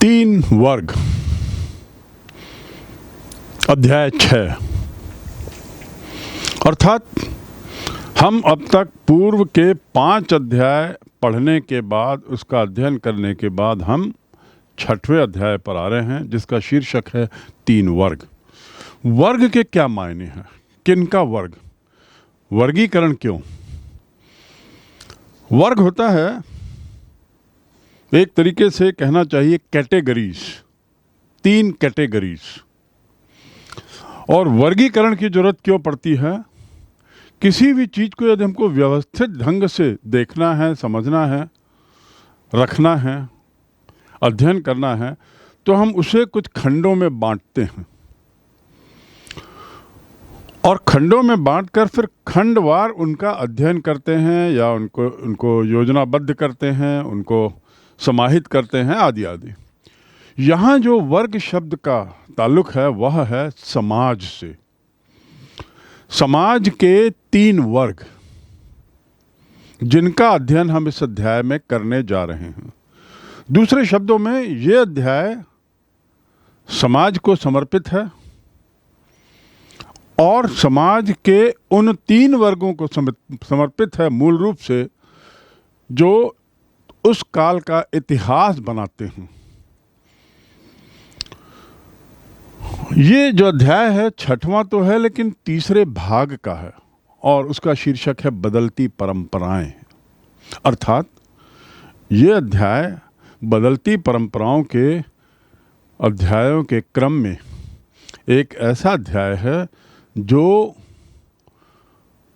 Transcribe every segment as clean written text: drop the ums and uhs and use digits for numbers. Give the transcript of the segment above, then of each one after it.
तीन वर्ग, अध्याय 6। अर्थात हम अब तक पूर्व के 5 अध्याय पढ़ने के बाद, उसका अध्ययन करने के बाद हम 6वें अध्याय पर आ रहे हैं, जिसका शीर्षक है तीन वर्ग। वर्ग के क्या मायने हैं? किनका वर्ग? वर्गीकरण क्यों? वर्ग होता है, एक तरीके से कहना चाहिए, कैटेगरीज, 3 कैटेगरीज। और वर्गीकरण की जरूरत क्यों पड़ती है? किसी भी चीज़ को यदि हमको व्यवस्थित ढंग से देखना है, समझना है, रखना है, अध्ययन करना है, तो हम उसे कुछ खंडों में बांटते हैं और खंडों में बांटकर फिर खंडवार उनका अध्ययन करते हैं या उनको योजनाबद्ध करते हैं, उनको समाहित करते हैं, आदि आदि। यहाँ जो वर्ग शब्द का ताल्लुक है वह है समाज से। समाज के 3 वर्ग, जिनका अध्ययन हम इस अध्याय में करने जा रहे हैं। दूसरे शब्दों में, ये अध्याय समाज को समर्पित है और समाज के उन 3 वर्गों को समर्पित है, मूल रूप से, जो उस काल का इतिहास बनाते हैं। ये जो अध्याय है 6वां तो है, लेकिन तीसरे भाग का है और उसका शीर्षक है बदलती परंपराएं। अर्थात ये अध्याय बदलती परंपराओं के अध्यायों के क्रम में एक ऐसा अध्याय है जो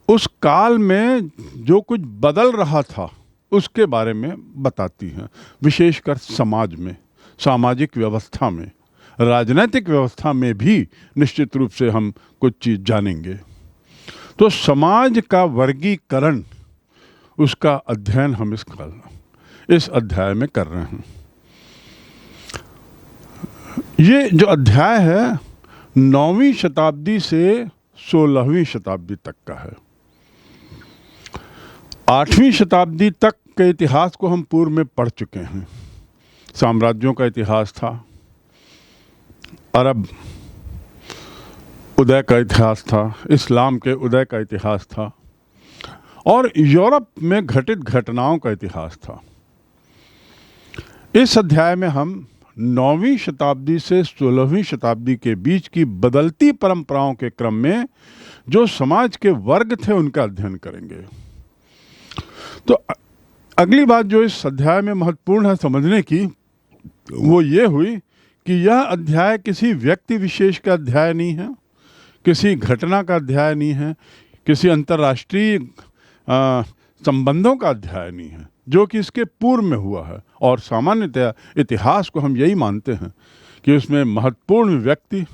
उस काल में जो कुछ बदल रहा था उसके बारे में बताती हैं। विशेषकर समाज में, सामाजिक व्यवस्था में, राजनीतिक व्यवस्था में भी निश्चित रूप से हम कुछ चीज़ जानेंगे। तो समाज का वर्गीकरण, उसका अध्ययन हम इस अध्याय में कर रहे हैं। ये जो अध्याय है 9वीं शताब्दी से 16वीं शताब्दी तक का है। 8वीं शताब्दी तक के इतिहास को हम पूर्व में पढ़ चुके हैं। साम्राज्यों का इतिहास था, अरब उदय का इतिहास था, इस्लाम के उदय का इतिहास था और यूरोप में घटित घटनाओं का इतिहास था। इस अध्याय में हम 9वीं शताब्दी से 16वीं शताब्दी के बीच की बदलती परंपराओं के क्रम में जो समाज के वर्ग थे उनका अध्ययन करेंगे। तो अगली बात जो इस अध्याय में महत्वपूर्ण है समझने की, वो ये हुई कि यह अध्याय किसी व्यक्ति विशेष का अध्याय नहीं है, किसी घटना का अध्याय नहीं है, किसी अंतर्राष्ट्रीय संबंधों का अध्याय नहीं है, जो कि इसके पूर्व में हुआ है। और सामान्यतः इतिहास को हम यही मानते हैं कि उसमें महत्वपूर्ण व्यक्ति,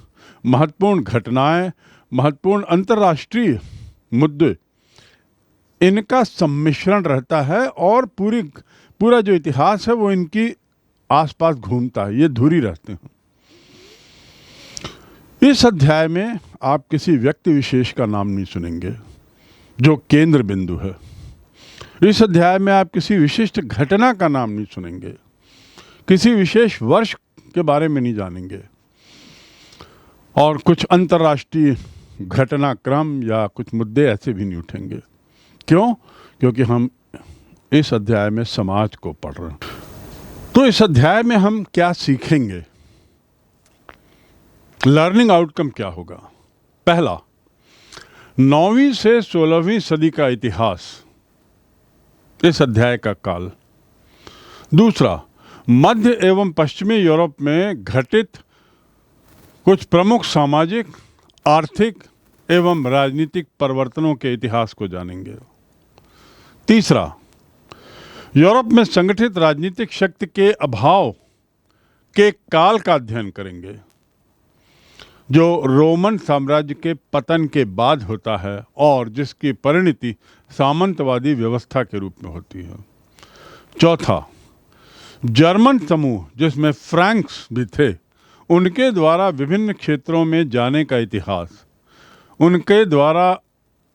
महत्वपूर्ण घटनाएं, महत्वपूर्ण अंतर्राष्ट्रीय मुद्दे, इनका सम्मिश्रण रहता है और पूरा जो इतिहास है वो इनकी आसपास घूमता है, ये धुरी रहते हैं। इस अध्याय में आप किसी व्यक्ति विशेष का नाम नहीं सुनेंगे जो केंद्र बिंदु है। इस अध्याय में आप किसी विशिष्ट घटना का नाम नहीं सुनेंगे, किसी विशेष वर्ष के बारे में नहीं जानेंगे और कुछ अंतर्राष्ट्रीय घटनाक्रम या कुछ मुद्दे ऐसे भी नहीं उठेंगे। क्यों? क्योंकि हम इस अध्याय में समाज को पढ़ रहे हैं। तो इस अध्याय में हम क्या सीखेंगे? लर्निंग आउटकम क्या होगा? पहला, 9वीं से 16वीं सदी का इतिहास, इस अध्याय का काल। दूसरा, मध्य एवं पश्चिमी यूरोप में घटित कुछ प्रमुख सामाजिक, आर्थिक एवं राजनीतिक परिवर्तनों के इतिहास को जानेंगे। तीसरा, यूरोप में संगठित राजनीतिक शक्ति के अभाव के काल का अध्ययन करेंगे, जो रोमन साम्राज्य के पतन के बाद होता है और जिसकी परिणति सामंतवादी व्यवस्था के रूप में होती है। चौथा, जर्मन समूह, जिसमें फ्रैंक्स भी थे, उनके द्वारा विभिन्न क्षेत्रों में जाने का इतिहास, उनके द्वारा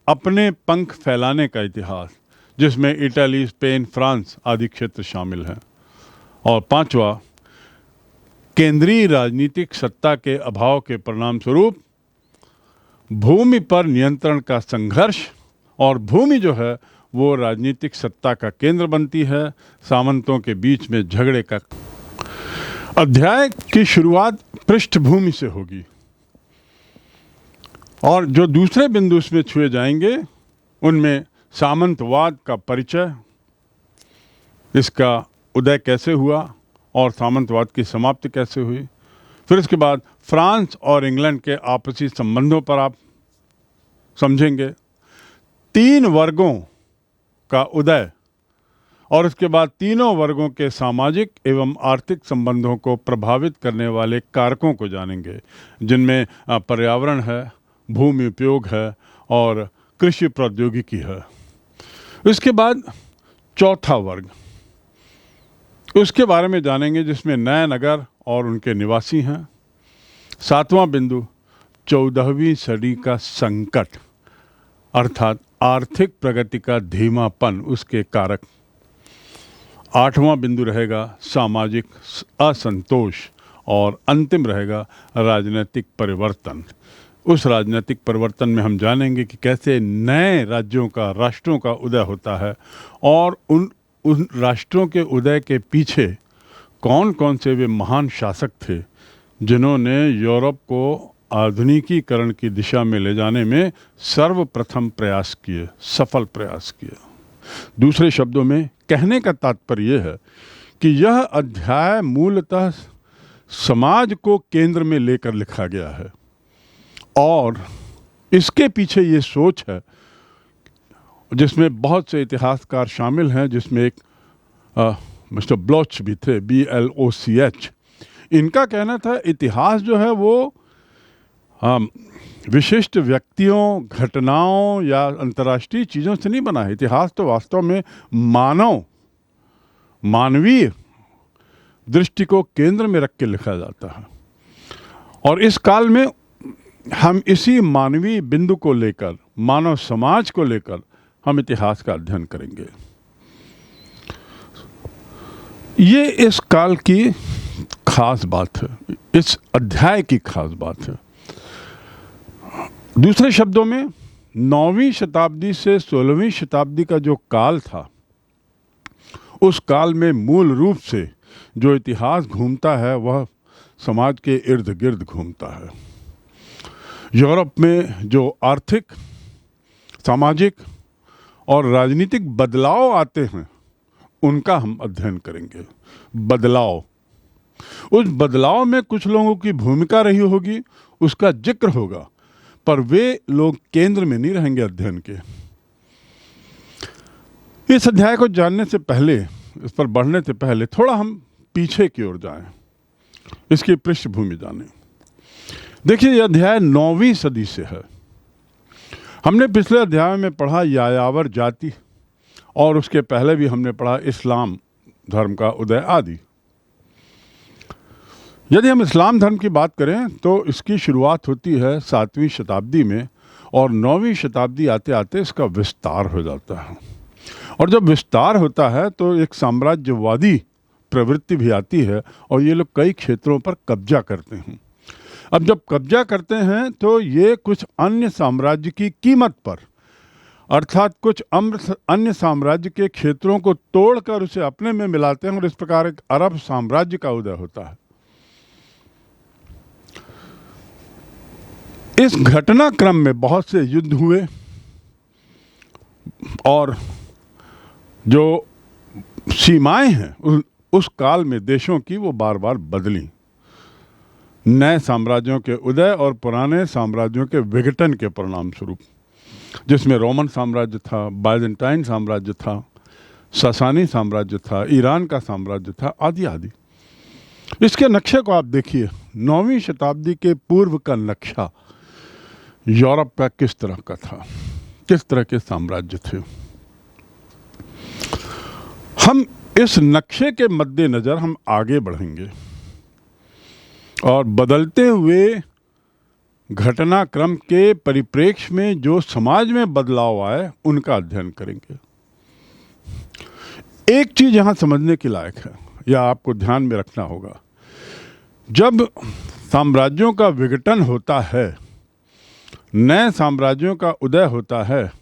अपने पंख फैलाने का इतिहास, जिसमें इटली, स्पेन, फ्रांस आदि क्षेत्र शामिल हैं। और पांचवा, केंद्रीय राजनीतिक सत्ता के अभाव के परिणाम स्वरूप भूमि पर नियंत्रण का संघर्ष, और भूमि जो है वो राजनीतिक सत्ता का केंद्र बनती है, सामंतों के बीच में झगड़े का। अध्याय की शुरुआत पृष्ठभूमि से होगी और जो दूसरे बिंदु उसमें छुए जाएंगे उनमें सामंतवाद का परिचय, इसका उदय कैसे हुआ और सामंतवाद की समाप्ति कैसे हुई, फिर इसके बाद फ्रांस और इंग्लैंड के आपसी संबंधों पर आप समझेंगे, 3 वर्गों का उदय और उसके बाद तीनों वर्गों के सामाजिक एवं आर्थिक संबंधों को प्रभावित करने वाले कारकों को जानेंगे, जिनमें पर्यावरण है, भूमि उपयोग है और कृषि प्रौद्योगिकी है। इसके बाद चौथा वर्ग, उसके बारे में जानेंगे जिसमें नए नगर और उनके निवासी हैं। 7वां बिंदु 14वीं सदी का संकट, अर्थात आर्थिक प्रगति का धीमापन, उसके कारक। 8वां बिंदु रहेगा सामाजिक असंतोष और अंतिम रहेगा राजनीतिक परिवर्तन। उस राजनीतिक परिवर्तन में हम जानेंगे कि कैसे नए राज्यों का, राष्ट्रों का उदय होता है और उन राष्ट्रों के उदय के पीछे कौन कौन से वे महान शासक थे जिन्होंने यूरोप को आधुनिकीकरण की दिशा में ले जाने में सर्वप्रथम प्रयास किए, सफल प्रयास किए। दूसरे शब्दों में कहने का तात्पर्य यह है कि यह अध्याय मूलतः समाज को केंद्र में लेकर लिखा गया है और इसके पीछे ये सोच है जिसमें बहुत से इतिहासकार शामिल हैं, जिसमें एक मिस्टर ब्लोच भी थे, BLOCH। इनका कहना था इतिहास जो है वो विशिष्ट व्यक्तियों, घटनाओं या अंतर्राष्ट्रीय चीज़ों से नहीं बना है। इतिहास तो वास्तव में मानवीय दृष्टि को केंद्र में रख के लिखा जाता है और इस काल में हम इसी मानवीय बिंदु को लेकर, मानव समाज को लेकर हम इतिहास का अध्ययन करेंगे। ये इस काल की खास बात है, इस अध्याय की खास बात है। दूसरे शब्दों में 9वीं शताब्दी से 16वीं शताब्दी का जो काल था, उस काल में मूल रूप से जो इतिहास घूमता है वह समाज के इर्द गिर्द घूमता है। यूरोप में जो आर्थिक, सामाजिक और राजनीतिक बदलाव आते हैं उनका हम अध्ययन करेंगे। बदलाव, उस बदलाव में कुछ लोगों की भूमिका रही होगी, उसका जिक्र होगा, पर वे लोग केंद्र में नहीं रहेंगे अध्ययन के। इस अध्याय को जानने से पहले, इस पर बढ़ने से पहले थोड़ा हम पीछे की ओर जाएं, इसकी पृष्ठभूमि जानें। देखिए, यह अध्याय 9वीं सदी से है। हमने पिछले अध्याय में पढ़ा यायावर जाति और उसके पहले भी हमने पढ़ा इस्लाम धर्म का उदय आदि। यदि हम इस्लाम धर्म की बात करें तो इसकी शुरुआत होती है 7वीं शताब्दी में और 9वीं शताब्दी आते आते इसका विस्तार हो जाता है। और जब विस्तार होता है तो एक साम्राज्यवादी प्रवृत्ति भी आती है और ये लोग कई क्षेत्रों पर कब्जा करते हैं। अब जब कब्जा करते हैं तो ये कुछ अन्य साम्राज्य की कीमत पर, अर्थात कुछ अन्य साम्राज्य के क्षेत्रों को तोड़कर उसे अपने में मिलाते हैं और इस प्रकार एक अरब साम्राज्य का उदय होता है। इस घटनाक्रम में बहुत से युद्ध हुए और जो सीमाएं हैं उस काल में देशों की वो बार बार बदली। नए साम्राज्यों के उदय और पुराने साम्राज्यों के विघटन के परिणाम स्वरूप, जिसमें रोमन साम्राज्य था, बाइजेंटाइन साम्राज्य था, सासानी साम्राज्य था, ईरान का साम्राज्य था, आदि आदि। इसके नक्शे को आप देखिए। 9वीं शताब्दी के पूर्व का नक्शा यूरोप का किस तरह का था, किस तरह के साम्राज्य थे। हम इस नक्शे के मद्देनजर हम आगे बढ़ेंगे और बदलते हुए घटनाक्रम के परिप्रेक्ष्य में जो समाज में बदलाव आए उनका अध्ययन करेंगे। एक चीज यहां समझने की लायक है या आपको ध्यान में रखना होगा जब साम्राज्यों का विघटन होता है, नए साम्राज्यों का उदय होता है,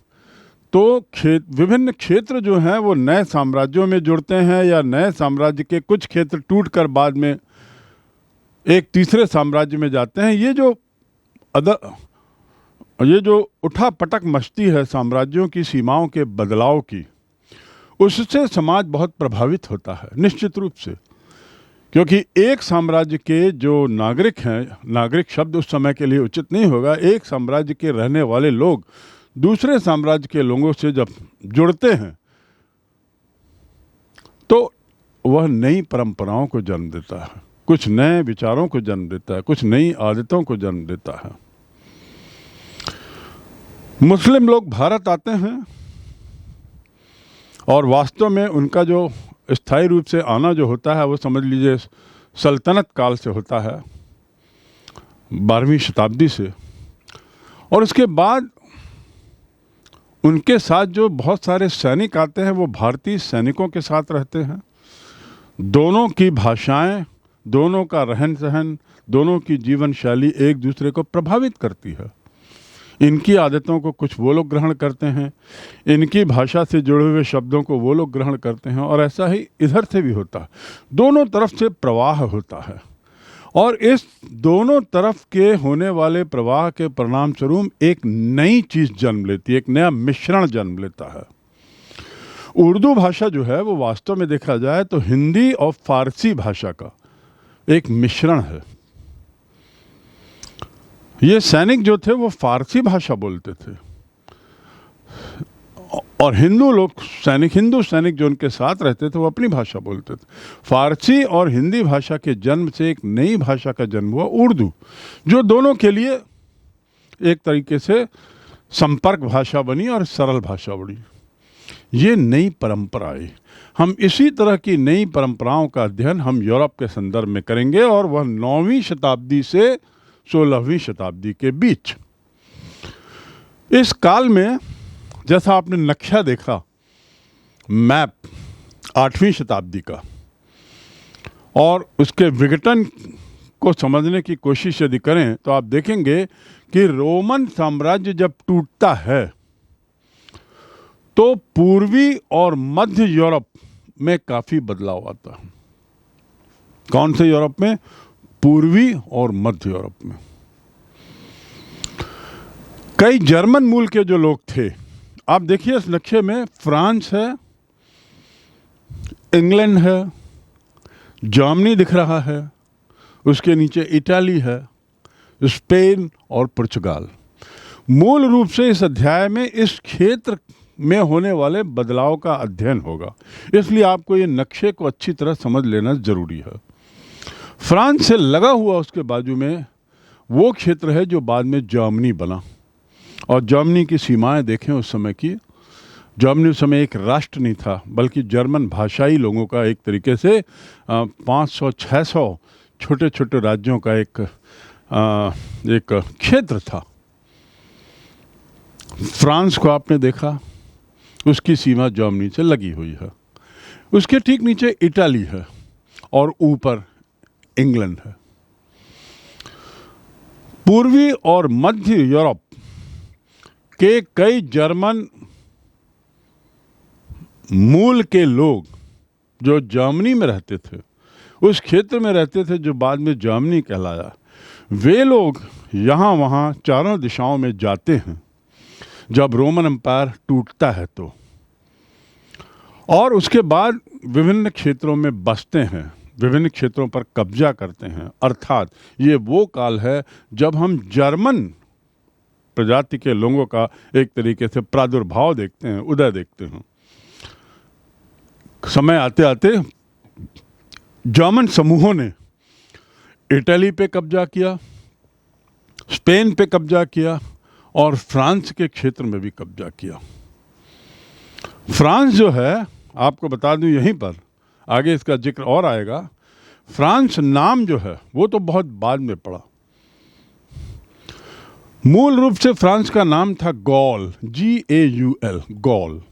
तो विभिन्न क्षेत्र जो हैं वो नए साम्राज्यों में जुड़ते हैं, या नए साम्राज्य के कुछ क्षेत्र टूटकर बाद में एक तीसरे साम्राज्य में जाते हैं। ये जो उठा पटक मचती है साम्राज्यों की सीमाओं के बदलाव की, उससे समाज बहुत प्रभावित होता है निश्चित रूप से, क्योंकि एक साम्राज्य के जो नागरिक हैं, नागरिक शब्द उस समय के लिए उचित नहीं होगा, एक साम्राज्य के रहने वाले लोग दूसरे साम्राज्य के लोगों से जब जुड़ते हैं तो वह नई परंपराओं को जन्म देता है, कुछ नए विचारों को जन्म देता है, कुछ नई आदतों को जन्म देता है। मुस्लिम लोग भारत आते हैं और वास्तव में उनका जो स्थायी रूप से आना जो होता है वो समझ लीजिए सल्तनत काल से होता है, 12वीं शताब्दी से। और उसके बाद उनके साथ जो बहुत सारे सैनिक आते हैं वो भारतीय सैनिकों के साथ रहते हैं। दोनों की भाषाएं, दोनों का रहन सहन, दोनों की जीवन शैली एक दूसरे को प्रभावित करती है। इनकी आदतों को कुछ वो लोग ग्रहण करते हैं, इनकी भाषा से जुड़े हुए शब्दों को वो लोग ग्रहण करते हैं, और ऐसा ही इधर से भी होता है। दोनों तरफ से प्रवाह होता है, और इस दोनों तरफ के होने वाले प्रवाह के परिणाम स्वरूप एक नई चीज़ जन्म लेती है, एक नया मिश्रण जन्म लेता है। उर्दू भाषा जो है वो वास्तव में देखा जाए तो हिंदी और फारसी भाषा का एक मिश्रण है। ये सैनिक जो थे वो फारसी भाषा बोलते थे, और हिंदू सैनिक जो उनके साथ रहते थे वो अपनी भाषा बोलते थे। फारसी और हिंदी भाषा के जन्म से एक नई भाषा का जन्म हुआ, उर्दू, जो दोनों के लिए एक तरीके से संपर्क भाषा बनी और सरल भाषा बनी। ये नई परंपरा आई। हम इसी तरह की नई परंपराओं का अध्ययन हम यूरोप के संदर्भ में करेंगे, और वह 9वीं शताब्दी से 16वीं शताब्दी के बीच। इस काल में जैसा आपने नक्शा देखा, मैप 8वीं शताब्दी का, और उसके विघटन को समझने की कोशिश यदि करें तो आप देखेंगे कि रोमन साम्राज्य जब टूटता है तो पूर्वी और मध्य यूरोप में काफी बदलाव आता है। कौन से यूरोप में? पूर्वी और मध्य यूरोप में। कई जर्मन मूल के जो लोग थे, आप देखिए इस नक्शे में फ्रांस है, इंग्लैंड है, जर्मनी दिख रहा है, उसके नीचे इटाली है, स्पेन और पुर्तगाल। मूल रूप से इस अध्याय में इस क्षेत्र में होने वाले बदलाव का अध्ययन होगा, इसलिए आपको ये नक्शे को अच्छी तरह समझ लेना जरूरी है। फ्रांस से लगा हुआ उसके बाजू में वो क्षेत्र है जो बाद में जर्मनी बना, और जर्मनी की सीमाएं देखें उस समय की। जर्मनी उस समय एक राष्ट्र नहीं था, बल्कि जर्मन भाषाई लोगों का एक तरीके से 500-600 छोटे छोटे राज्यों का एक क्षेत्र था। फ्रांस को आपने देखा, उसकी सीमा जर्मनी से लगी हुई है। उसके ठीक नीचे इटाली है और ऊपर इंग्लैंड है। पूर्वी और मध्य यूरोप के कई जर्मन मूल के लोग जो जर्मनी में रहते थे, उस क्षेत्र में रहते थे जो बाद में जर्मनी कहलाया, वे लोग यहाँ वहाँ चारों दिशाओं में जाते हैं जब रोमन एम्पायर टूटता है तो, और उसके बाद विभिन्न क्षेत्रों में बसते हैं, विभिन्न क्षेत्रों पर कब्जा करते हैं। अर्थात ये वो काल है जब हम जर्मन प्रजाति के लोगों का एक तरीके से प्रादुर्भाव देखते हैं, उदय देखते हैं। समय आते आते जर्मन समूहों ने इटली पे कब्जा किया, स्पेन पे कब्जा किया, और फ्रांस के क्षेत्र में भी कब्जा किया। फ्रांस जो है, आपको बता दूं यहीं पर, आगे इसका जिक्र और आएगा, फ्रांस नाम जो है वो तो बहुत बाद में पड़ा। मूल रूप से फ्रांस का नाम था गौल, GAUL, गौल।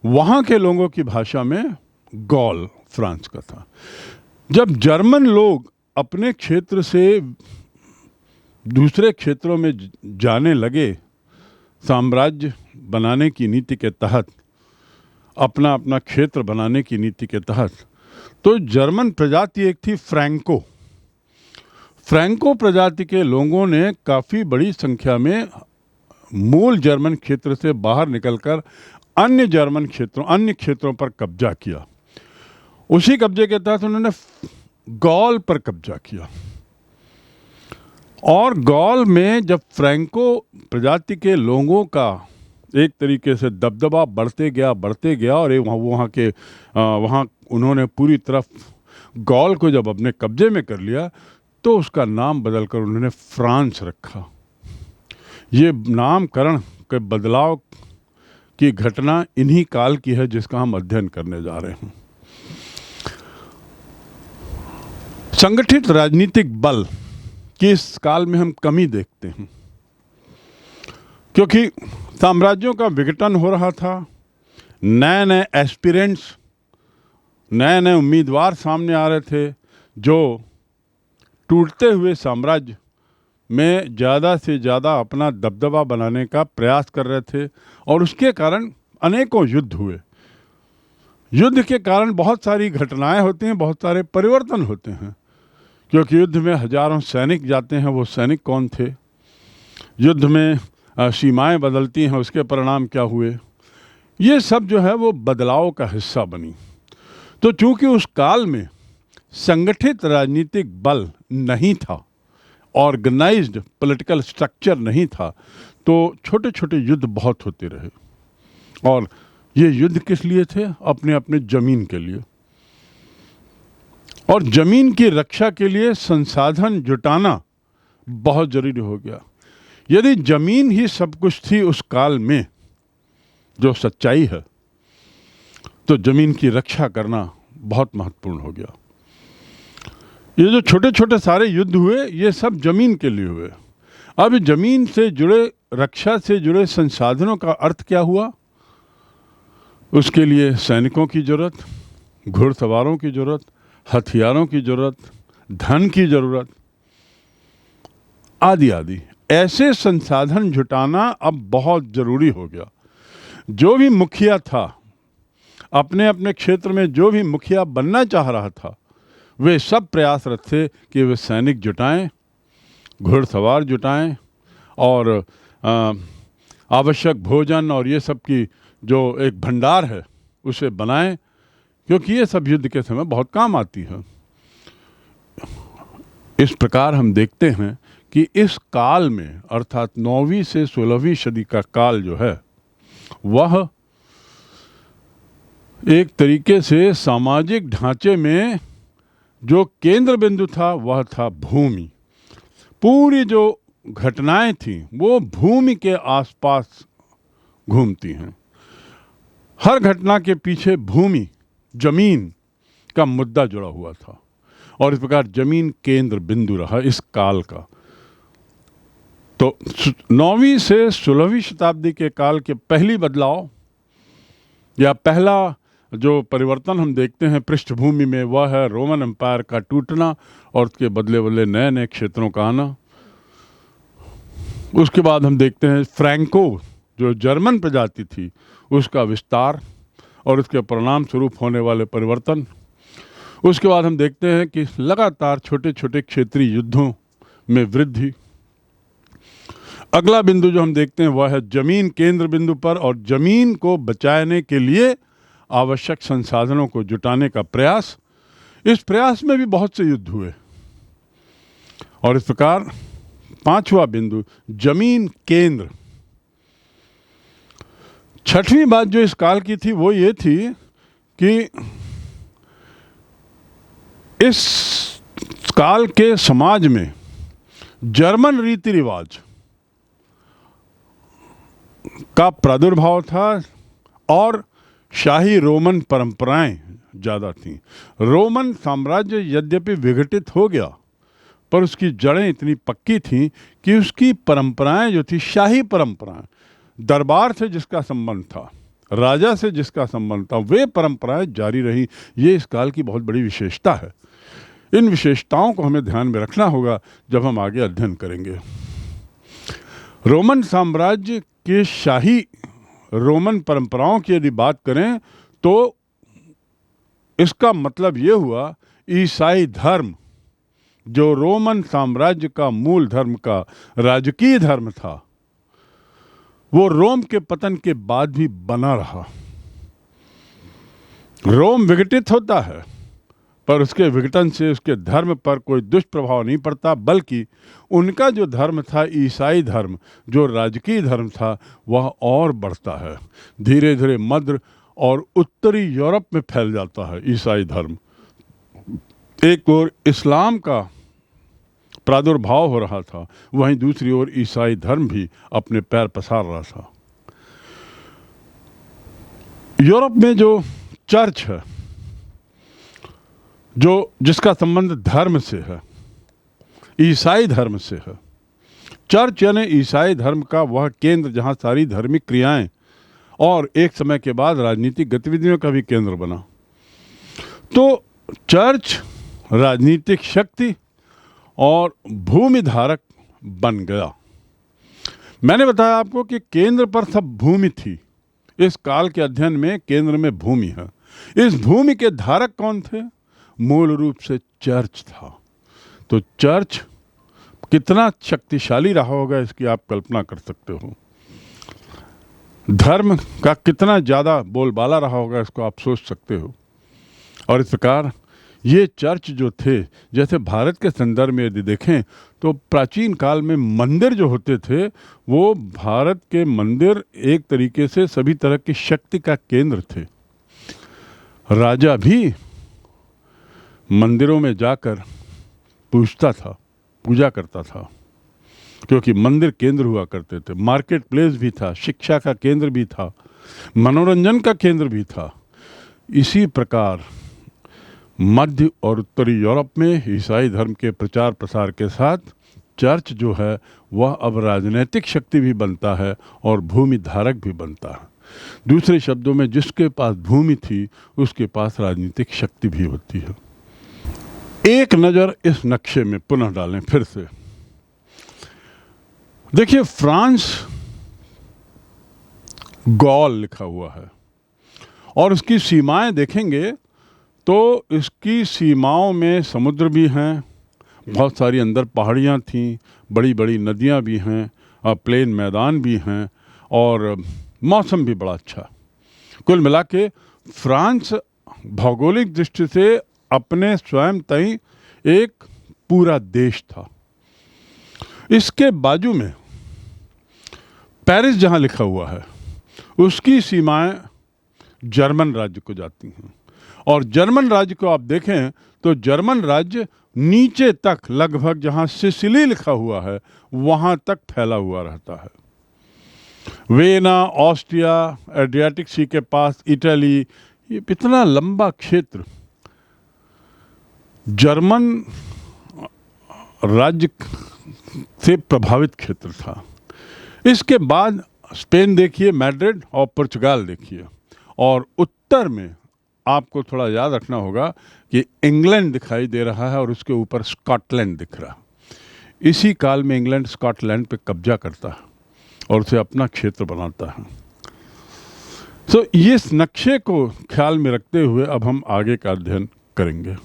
वहाँ के लोगों की भाषा में गौल फ्रांस का था। जब जर्मन लोग अपने क्षेत्र से दूसरे क्षेत्रों में जाने लगे साम्राज्य बनाने की नीति के तहत, अपना अपना क्षेत्र बनाने की नीति के तहत, तो जर्मन प्रजाति एक थी फ्रैंको। फ्रैंको प्रजाति के लोगों ने काफ़ी बड़ी संख्या में मूल जर्मन क्षेत्र से बाहर निकलकर अन्य जर्मन क्षेत्रों, अन्य क्षेत्रों पर कब्जा किया। उसी कब्जे के तहत उन्होंने गॉल पर कब्जा किया। और गॉल में जब फ्रैंको प्रजाति के लोगों का एक तरीके से दबदबा बढ़ते गया और वहाँ उन्होंने पूरी तरफ गॉल को जब अपने कब्जे में कर लिया, तो उसका नाम बदलकर उन्होंने फ्रांस रखा। ये नामकरण के बदलाव की घटना इन्हीं काल की है जिसका हम अध्ययन करने जा रहे हैं। संगठित राजनीतिक बल की इस काल में हम कमी देखते हैं, क्योंकि साम्राज्यों का विघटन हो रहा था, नए नए एस्पिरेंट्स, नए नए उम्मीदवार सामने आ रहे थे जो टूटते हुए साम्राज्य में ज़्यादा से ज़्यादा अपना दबदबा बनाने का प्रयास कर रहे थे, और उसके कारण अनेकों युद्ध हुए। युद्ध के कारण बहुत सारी घटनाएं होती हैं, बहुत सारे परिवर्तन होते हैं, क्योंकि युद्ध में हजारों सैनिक जाते हैं। वो सैनिक कौन थे? युद्ध में सीमाएं बदलती हैं, उसके परिणाम क्या हुए? ये सब जो है वो बदलाव का हिस्सा बनी। तो चूंकि उस काल में संगठित राजनीतिक बल नहीं था, ऑर्गेनाइज्ड पॉलिटिकल स्ट्रक्चर नहीं था, तो छोटे छोटे युद्ध बहुत होते रहे। और ये युद्ध किस लिए थे? अपने अपने जमीन के लिए। और जमीन की रक्षा के लिए संसाधन जुटाना बहुत जरूरी हो गया। यदि जमीन ही सब कुछ थी उस काल में, जो सच्चाई है, तो जमीन की रक्षा करना बहुत महत्वपूर्ण हो गया। ये जो छोटे छोटे सारे युद्ध हुए, ये सब जमीन के लिए हुए। अब जमीन से जुड़े, रक्षा से जुड़े संसाधनों का अर्थ क्या हुआ? उसके लिए सैनिकों की जरूरत, घुड़सवारों की जरूरत, हथियारों की जरूरत, धन की जरूरत, आदि आदि। ऐसे संसाधन जुटाना अब बहुत जरूरी हो गया। जो भी मुखिया था, अपने अपने क्षेत्र में जो भी मुखिया बनना चाह रहा था, वे सब प्रयासरत थे कि वे सैनिक जुटाएं, घुड़सवार जुटाएं और आवश्यक भोजन और ये सब की जो एक भंडार है उसे बनाएं, क्योंकि ये सब युद्ध के समय बहुत काम आती है। इस प्रकार हम देखते हैं कि इस काल में, अर्थात 9वीं से 16वीं सदी का काल जो है, वह एक तरीके से सामाजिक ढांचे में जो केंद्र बिंदु था वह था भूमि। पूरी जो घटनाएं थी वो भूमि के आसपास घूमती हैं। हर घटना के पीछे भूमि, जमीन का मुद्दा जुड़ा हुआ था, और इस प्रकार जमीन केंद्र बिंदु रहा इस काल का। तो 9वीं से 16वीं शताब्दी के काल के पहली बदलाव या पहला जो परिवर्तन हम देखते हैं पृष्ठभूमि में, वह है रोमन एम्पायर का टूटना और उसके बदले बदले नए नए क्षेत्रों का आना। उसके बाद हम देखते हैं फ्रैंको, जो जर्मन प्रजाति थी, उसका विस्तार और उसके परिणाम स्वरूप होने वाले परिवर्तन। उसके बाद हम देखते हैं कि लगातार छोटे छोटे क्षेत्रीय युद्धों में वृद्धि। अगला बिंदु जो हम देखते हैं वह है जमीन केंद्र बिंदु पर, और जमीन को बचाने के लिए आवश्यक संसाधनों को जुटाने का प्रयास। इस प्रयास में भी बहुत से युद्ध हुए, और इस प्रकार पांचवा बिंदु जमीन केंद्र। छठवीं बात जो इस काल की थी वो ये थी कि इस काल के समाज में जर्मन रीति रिवाज का प्रादुर्भाव था और शाही रोमन परंपराएं ज़्यादा थीं। रोमन साम्राज्य यद्यपि विघटित हो गया, पर उसकी जड़ें इतनी पक्की थीं कि उसकी परंपराएं जो थी, शाही परंपराएं, दरबार से जिसका संबंध था, राजा से जिसका संबंध था, वे परंपराएं जारी रही। ये इस काल की बहुत बड़ी विशेषता है। इन विशेषताओं को हमें ध्यान में रखना होगा जब हम आगे अध्ययन करेंगे। रोमन साम्राज्य के शाही रोमन परंपराओं की यदि बात करें तो इसका मतलब ये हुआ ईसाई धर्म, जो रोमन साम्राज्य का मूल धर्म का राजकीय धर्म था, वो रोम के पतन के बाद भी बना रहा। रोम विघटित होता है पर उसके विघटन से उसके धर्म पर कोई दुष्प्रभाव नहीं पड़ता, बल्कि उनका जो धर्म था, ईसाई धर्म, जो राजकीय धर्म था, वह और बढ़ता है। धीरे धीरे मध्य और उत्तरी यूरोप में फैल जाता है ईसाई धर्म। एक ओर इस्लाम का प्रादुर्भाव हो रहा था, वहीं दूसरी ओर ईसाई धर्म भी अपने पैर पसार रहा था। यूरोप में जो चर्च है, जो जिसका संबंध धर्म से है, ईसाई धर्म से है, चर्च यानी ईसाई धर्म का वह केंद्र जहां सारी धार्मिक क्रियाएं और एक समय के बाद राजनीतिक गतिविधियों का भी केंद्र बना। तो चर्च राजनीतिक शक्ति और भूमि धारक बन गया। मैंने बताया आपको कि केंद्र पर सब भूमि थी। इस काल के अध्ययन में केंद्र में भूमि है। इस भूमि के धारक कौन थे? मूल रूप से चर्च था। तो चर्च कितना शक्तिशाली रहा होगा इसकी आप कल्पना कर सकते हो। धर्म का कितना ज़्यादा बोलबाला रहा होगा इसको आप सोच सकते हो। और इस प्रकार ये चर्च जो थे, जैसे भारत के संदर्भ में यदि देखें तो प्राचीन काल में मंदिर जो होते थे, वो भारत के मंदिर एक तरीके से सभी तरह की शक्ति का केंद्र थे। राजा भी मंदिरों में जाकर पूजता था, पूजा करता था, क्योंकि मंदिर केंद्र हुआ करते थे। मार्केट प्लेस भी था, शिक्षा का केंद्र भी था, मनोरंजन का केंद्र भी था। इसी प्रकार मध्य और उत्तरी यूरोप में ईसाई धर्म के प्रचार प्रसार के साथ चर्च जो है वह अब राजनीतिक शक्ति भी बनता है और भूमि धारक भी बनता है। दूसरे शब्दों में, जिसके पास भूमि थी उसके पास राजनीतिक शक्ति भी होती है। एक नज़र इस नक्शे में पुनः डालें फिर से। देखिए, फ्रांस गॉल लिखा हुआ है और उसकी सीमाएं देखेंगे तो इसकी सीमाओं में समुद्र भी हैं, बहुत सारी अंदर पहाड़ियाँ थीं, बड़ी बड़ी नदियाँ भी हैं, प्लेन मैदान भी हैं और मौसम भी बड़ा अच्छा। कुल मिला के फ्रांस भौगोलिक दृष्टि से अपने स्वयं तय एक पूरा देश था। इसके बाजू में पेरिस जहाँ लिखा हुआ है उसकी सीमाएं जर्मन राज्य को जाती हैं और जर्मन राज्य को आप देखें तो जर्मन राज्य नीचे तक, लगभग जहाँ सिसिली लिखा हुआ है वहाँ तक फैला हुआ रहता है। वेना, ऑस्ट्रिया, एड्रियाटिक सी के पास इटली, ये इतना लंबा क्षेत्र जर्मन राज्य से प्रभावित क्षेत्र था। इसके बाद स्पेन देखिए, मैड्रिड, और पुर्तगाल देखिए, और उत्तर में आपको थोड़ा याद रखना होगा कि इंग्लैंड दिखाई दे रहा है और उसके ऊपर स्कॉटलैंड दिख रहा है। इसी काल में इंग्लैंड स्कॉटलैंड पे कब्जा करता है और उसे अपना क्षेत्र बनाता है। तो इस नक्शे को ख्याल में रखते हुए अब हम आगे का अध्ययन करेंगे।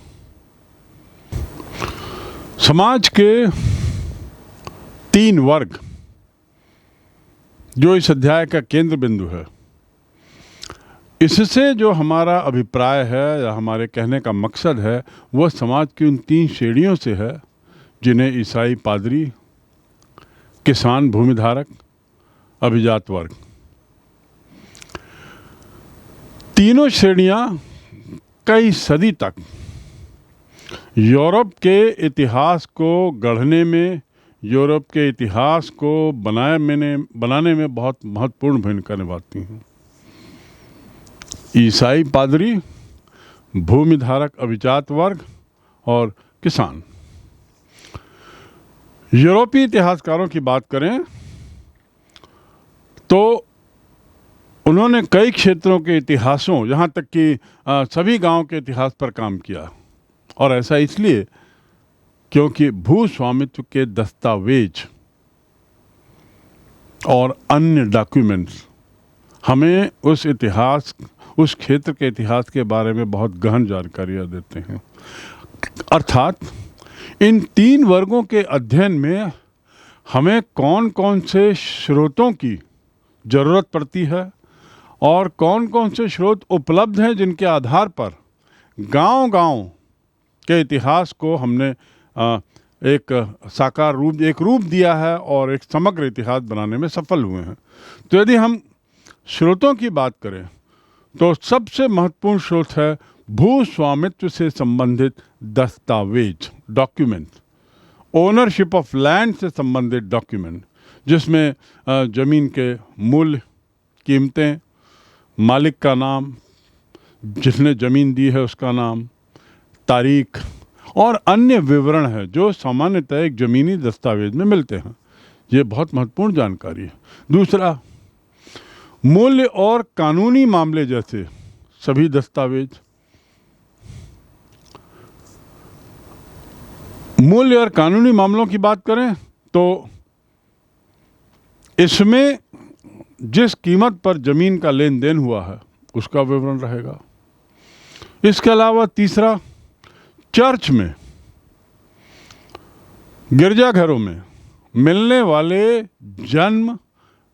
समाज के 3 वर्ग जो इस अध्याय का केंद्र बिंदु है, इससे जो हमारा अभिप्राय है या हमारे कहने का मकसद है वह समाज की उन 3 श्रेणियों से है जिन्हें ईसाई पादरी, किसान भूमिधारक, अभिजात वर्ग, तीनों श्रेणियां कई सदी तक यूरोप के इतिहास को गढ़ने में, यूरोप के इतिहास को बनाने में बहुत महत्वपूर्ण भूमिका निभाती हैं। ईसाई पादरी, भूमिधारक अभिजात वर्ग और किसान। यूरोपीय इतिहासकारों की बात करें तो उन्होंने कई क्षेत्रों के इतिहासों, यहाँ तक कि सभी गांव के इतिहास पर काम किया। और ऐसा इसलिए क्योंकि भू स्वामित्व के दस्तावेज और अन्य डॉक्यूमेंट्स हमें उस क्षेत्र के इतिहास के बारे में बहुत गहन जानकारियाँ देते हैं। अर्थात इन 3 वर्गों के अध्ययन में हमें कौन कौन से स्रोतों की ज़रूरत पड़ती है और कौन कौन से स्रोत उपलब्ध हैं जिनके आधार पर गांव-गांव के इतिहास को हमने एक साकार रूप, एक रूप दिया है और एक समग्र इतिहास बनाने में सफल हुए हैं। तो यदि हम स्रोतों की बात करें तो सबसे महत्वपूर्ण स्रोत है भू स्वामित्व से संबंधित दस्तावेज, डॉक्यूमेंट, ओनरशिप ऑफ लैंड से संबंधित डॉक्यूमेंट, जिसमें ज़मीन के मूल्य, कीमतें, मालिक का नाम, जिसने ज़मीन दी है उसका नाम, तारीख और अन्य विवरण है जो सामान्यतः एक ज़मीनी दस्तावेज में मिलते हैं। ये बहुत महत्वपूर्ण जानकारी है। दूसरा, मूल्य और कानूनी मामले जैसे सभी दस्तावेज। मूल्य और कानूनी मामलों की बात करें तो इसमें जिस कीमत पर ज़मीन का लेन देन हुआ है उसका विवरण रहेगा। इसके अलावा तीसरा, चर्च में, गिरजाघरों में मिलने वाले जन्म,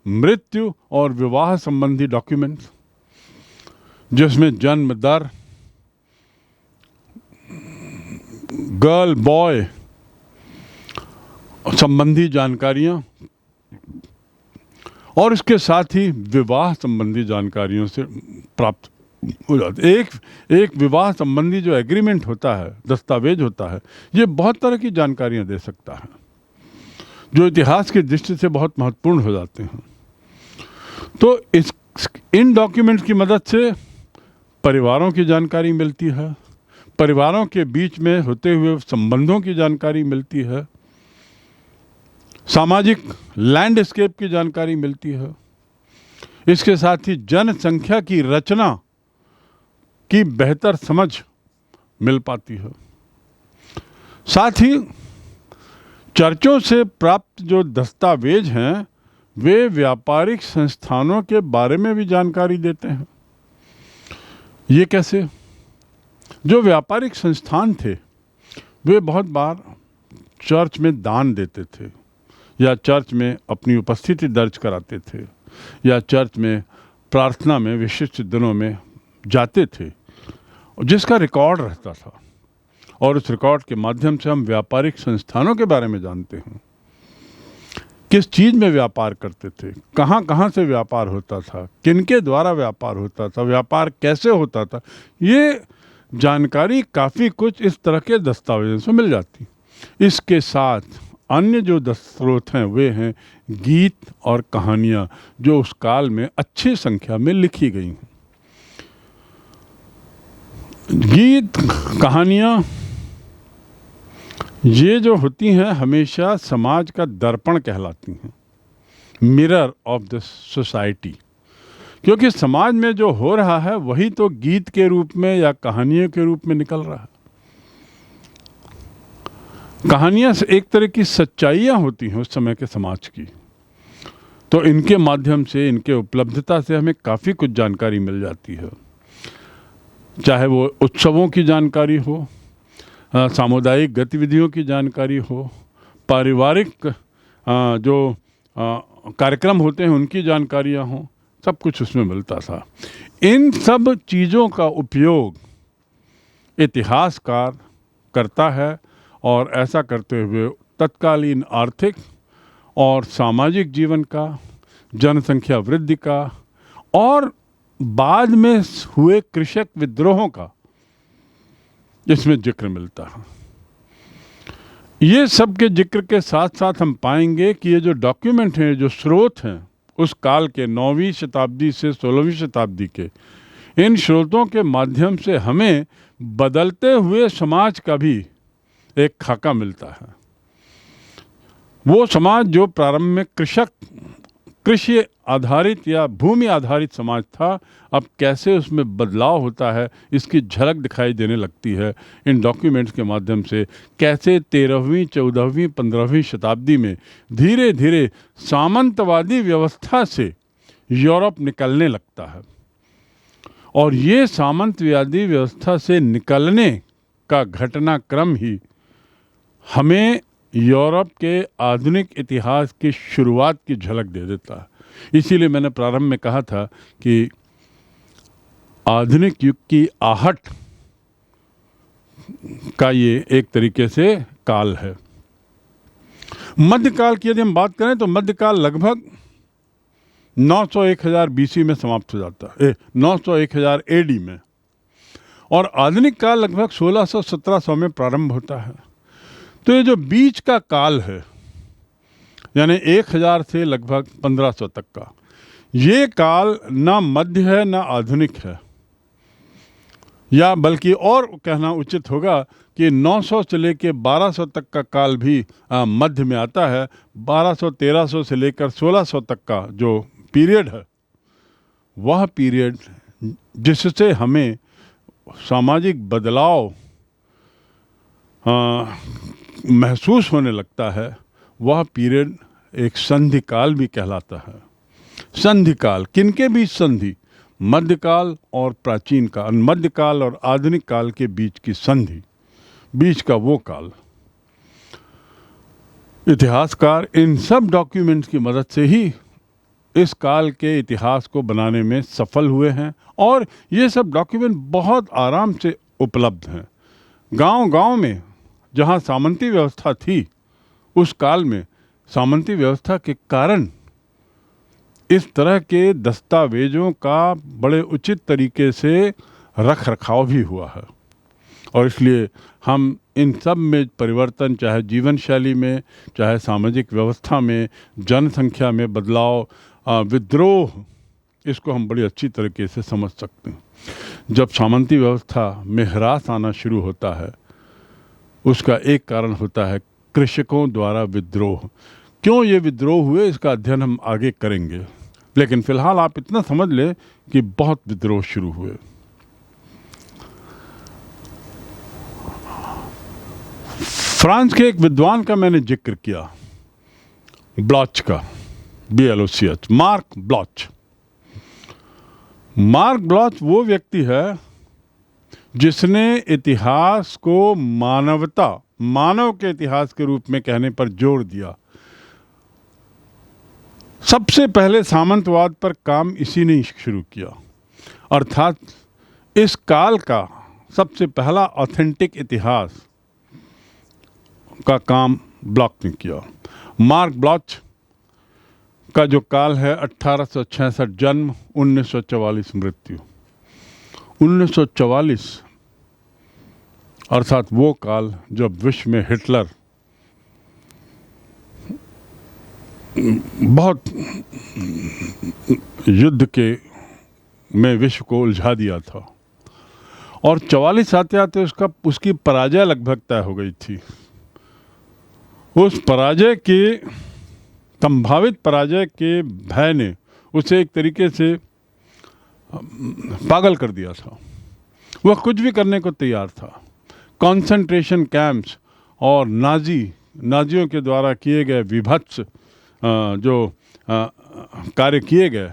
मृत्यु और विवाह संबंधी डॉक्यूमेंट्स, जिसमें जन्म दर, गर्ल बॉय संबंधी जानकारियां और इसके साथ ही विवाह संबंधी जानकारियों से प्राप्त हो जाती है। एक विवाह संबंधी जो एग्रीमेंट होता है, दस्तावेज होता है, ये बहुत तरह की जानकारियां दे सकता है जो इतिहास की दृष्टि से बहुत महत्वपूर्ण हो जाते हैं। तो इन डॉक्यूमेंट्स की मदद से परिवारों की जानकारी मिलती है, परिवारों के बीच में होते हुए संबंधों की जानकारी मिलती है, सामाजिक लैंडस्केप की जानकारी मिलती है। इसके साथ ही जनसंख्या की रचना की बेहतर समझ मिल पाती है। साथ ही चर्चों से प्राप्त जो दस्तावेज हैं वे व्यापारिक संस्थानों के बारे में भी जानकारी देते हैं। ये कैसे? जो व्यापारिक संस्थान थे वे बहुत बार चर्च में दान देते थे या चर्च में अपनी उपस्थिति दर्ज कराते थे या चर्च में प्रार्थना में विशिष्ट दिनों में जाते थे, जिसका रिकॉर्ड रहता था और उस रिकॉर्ड के माध्यम से हम व्यापारिक संस्थानों के बारे में जानते हैं। किस चीज़ में व्यापार करते थे, कहाँ कहाँ से व्यापार होता था, किनके द्वारा व्यापार होता था, व्यापार कैसे होता था, ये जानकारी काफ़ी कुछ इस तरह के दस्तावेजों से मिल जाती। इसके साथ अन्य जो स्रोत हैं वे हैं गीत और कहानियाँ जो उस काल में अच्छी संख्या में लिखी गई हैं। गीत, कहानियाँ ये जो होती हैं हमेशा समाज का दर्पण कहलाती हैं, मिरर ऑफ द सोसाइटी, क्योंकि समाज में जो हो रहा है वही तो गीत के रूप में या कहानियों के रूप में निकल रहा है। कहानियाँ एक तरह की सच्चाइयाँ होती हैं उस समय के समाज की, तो इनके माध्यम से, इनके उपलब्धता से हमें काफ़ी कुछ जानकारी मिल जाती है। चाहे वो उत्सवों की जानकारी हो, सामुदायिक गतिविधियों की जानकारी हो, पारिवारिक जो कार्यक्रम होते हैं उनकी जानकारियाँ हों, सब कुछ उसमें मिलता था। इन सब चीज़ों का उपयोग इतिहासकार करता है और ऐसा करते हुए तत्कालीन आर्थिक और सामाजिक जीवन का, जनसंख्या वृद्धि का और बाद में हुए कृषक विद्रोहों का इसमें जिक्र मिलता है। ये सब के जिक्र के साथ साथ हम पाएंगे कि ये जो डॉक्यूमेंट हैं, जो स्रोत हैं उस काल के 9वीं शताब्दी से 16वीं शताब्दी के, इन स्रोतों के माध्यम से हमें बदलते हुए समाज का भी एक खाका मिलता है। वो समाज जो प्रारंभ में कृषि आधारित या भूमि आधारित समाज था, अब कैसे उसमें बदलाव होता है इसकी झलक दिखाई देने लगती है इन डॉक्यूमेंट्स के माध्यम से। कैसे 13वीं 14वीं 15वीं शताब्दी में धीरे धीरे सामंतवादी व्यवस्था से यूरोप निकलने लगता है, और ये सामंतवादी व्यवस्था से निकलने का घटनाक्रम ही हमें यूरोप के आधुनिक इतिहास की शुरुआत की झलक दे देता है। इसीलिए मैंने प्रारंभ में कहा था कि आधुनिक युग की आहट का ये एक तरीके से काल है। मध्यकाल की यदि हम बात करें तो मध्यकाल लगभग 900-1000 बीसी में समाप्त हो जाता है, 900-1000 एडी में, और आधुनिक काल लगभग 1600-1700 में प्रारंभ होता है। तो ये जो बीच का काल है, यानी 1000 से लगभग 1500 तक का, ये काल ना मध्य है ना आधुनिक है, या बल्कि और कहना उचित होगा कि 900 से लेकर 1200 तक का काल भी मध्य में आता है। 1200-1300 से लेकर 1600 तक का जो पीरियड है, वह पीरियड जिससे हमें सामाजिक बदलाव महसूस होने लगता है, वह पीरियड एक संधि काल भी कहलाता है। संधि काल, किनके बीच संधि? मध्यकाल और प्राचीन काल, मध्यकाल और आधुनिक काल के बीच की संधि, बीच का वो काल। इतिहासकार इन सब डॉक्यूमेंट्स की मदद से ही इस काल के इतिहास को बनाने में सफल हुए हैं, और ये सब डॉक्यूमेंट बहुत आराम से उपलब्ध हैं। गांव-गांव में जहां सामंती व्यवस्था थी, उस काल में सामंती व्यवस्था के कारण इस तरह के दस्तावेजों का बड़े उचित तरीके से रख रखाव भी हुआ है, और इसलिए हम इन सब में परिवर्तन, चाहे जीवन शैली में, चाहे सामाजिक व्यवस्था में, जनसंख्या में बदलाव, विद्रोह, इसको हम बड़ी अच्छी तरीके से समझ सकते हैं। जब सामंती व्यवस्था में ह्रास आना शुरू होता है, उसका एक कारण होता है कृषकों द्वारा विद्रोह। क्यों ये विद्रोह हुए, इसका अध्ययन हम आगे करेंगे, लेकिन फिलहाल आप इतना समझ लें कि बहुत विद्रोह शुरू हुए। फ्रांस के एक विद्वान का मैंने जिक्र किया, ब्लॉच का, BLOCH, mark blotch. Mark blotch वो व्यक्ति है जिसने इतिहास को मानवता, मानव के इतिहास के रूप में कहने पर जोर दिया। सबसे पहले सामंतवाद पर काम इसी ने शुरू किया, अर्थात इस काल का सबसे पहला ऑथेंटिक इतिहास का काम ब्लॉच ने किया। मार्क ब्लॉच का जो काल है 1866 जन्म, 1944 मृत्यु। 1944 अर्थात वो काल जब विश्व में हिटलर बहुत युद्ध के में विश्व को उलझा दिया था, और 44 आते आते उसकी पराजय लगभग तय हो गई थी। उस पराजय के, संभावित पराजय के भय ने उसे एक तरीके से पागल कर दिया था। वह कुछ भी करने को तैयार था। कंसंट्रेशन कैंप्स और नाजियों के द्वारा किए गए विभत्स जो कार्य किए गए,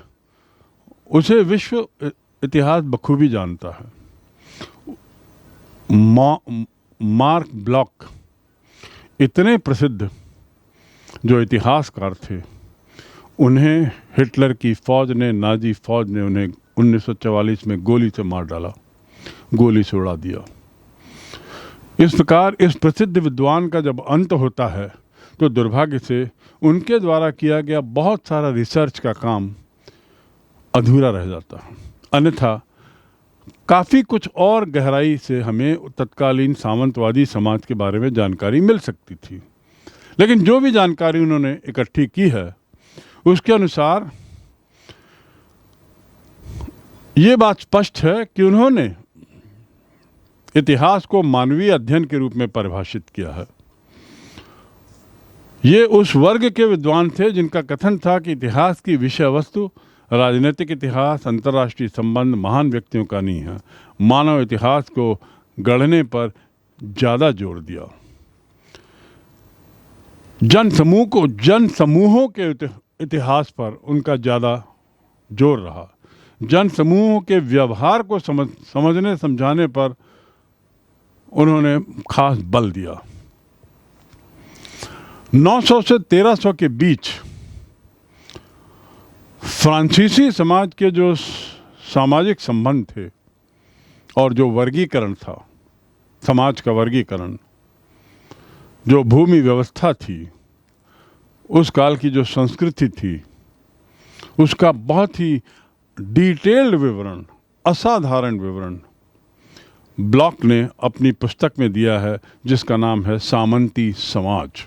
उसे विश्व इतिहास बखूबी जानता है। मार्क ब्लॉच इतने प्रसिद्ध जो इतिहासकार थे, उन्हें हिटलर की फौज ने, नाजी फौज ने उन्हें 1944 में गोली से मार डाला, गोली से उड़ा दिया। इस प्रकार इस प्रसिद्ध विद्वान का जब अंत होता है, तो दुर्भाग्य से उनके द्वारा किया गया बहुत सारा रिसर्च का काम अधूरा रह जाता है। अन्यथा काफ़ी कुछ और गहराई से हमें तत्कालीन सामंतवादी समाज के बारे में जानकारी मिल सकती थी, लेकिन जो भी जानकारी उन्होंने इकट्ठी की है, उसके अनुसार ये बात स्पष्ट है कि उन्होंने इतिहास को मानवीय अध्ययन के रूप में परिभाषित किया है। ये उस वर्ग के विद्वान थे जिनका कथन था कि इतिहास की विषय वस्तु राजनीतिक इतिहास, अंतर्राष्ट्रीय संबंध महान व्यक्तियों का नहीं है। मानव इतिहास को गढ़ने पर ज़्यादा जोर दिया। जन समूहों के इतिहास पर उनका ज़्यादा जोर रहा। जन समूहों के व्यवहार को समझने समझाने पर उन्होंने खास बल दिया। 900 से 1300 के बीच फ्रांसीसी समाज के जो सामाजिक संबंध थे और जो वर्गीकरण था, समाज का वर्गीकरण, जो भूमि व्यवस्था थी, उस काल की जो संस्कृति थी, उसका बहुत ही डिटेल्ड विवरण, असाधारण विवरण ब्लॉक ने अपनी पुस्तक में दिया है, जिसका नाम है सामंती समाज।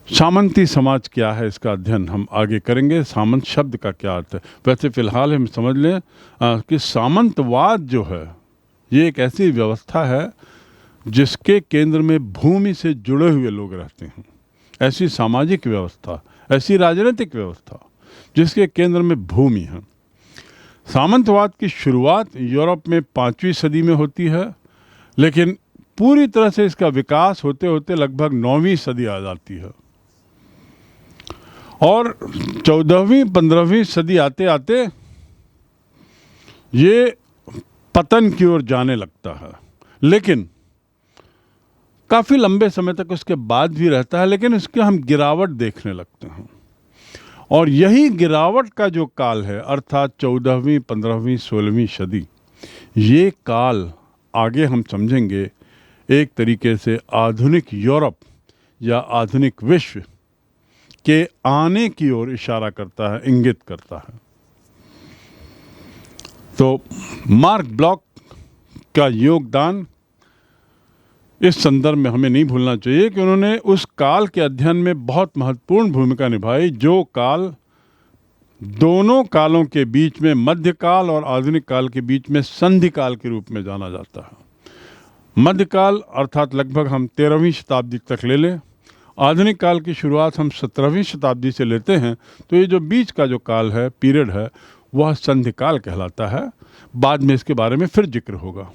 सामंती समाज क्या है, इसका अध्ययन हम आगे करेंगे। सामंत शब्द का क्या अर्थ है? वैसे फिलहाल हम समझ लें कि सामंतवाद जो है ये एक ऐसी व्यवस्था है जिसके केंद्र में भूमि से जुड़े हुए लोग रहते हैं। ऐसी सामाजिक व्यवस्था, ऐसी राजनीतिक व्यवस्था जिसके केंद्र में भूमि है। सामंतवाद की शुरुआत यूरोप में 5वीं सदी में होती है, लेकिन पूरी तरह से इसका विकास होते होते लगभग 9वीं सदी आ जाती है और 14वीं 15वीं सदी आते आते ये पतन की ओर जाने लगता है। लेकिन काफ़ी लंबे समय तक उसके बाद भी रहता है, लेकिन इसके हम गिरावट देखने लगते हैं। और यही गिरावट का जो काल है, अर्थात 14वीं 15वीं 16वीं सदी, ये काल आगे हम समझेंगे एक तरीके से आधुनिक यूरोप या आधुनिक विश्व के आने की ओर इशारा करता है, इंगित करता है। तो मार्क ब्लॉक का योगदान इस संदर्भ में हमें नहीं भूलना चाहिए कि उन्होंने उस काल के अध्ययन में बहुत महत्वपूर्ण भूमिका निभाई, जो काल दोनों कालों के बीच में, मध्यकाल और आधुनिक काल के बीच में संधि काल के रूप में जाना जाता है। मध्यकाल अर्थात लगभग हम 13वीं शताब्दी तक ले लें, आधुनिक काल की शुरुआत हम 17वीं शताब्दी से लेते हैं, तो ये जो बीच का जो काल है, पीरियड है, वह संधि काल कहलाता है। बाद में इसके बारे में फिर जिक्र होगा।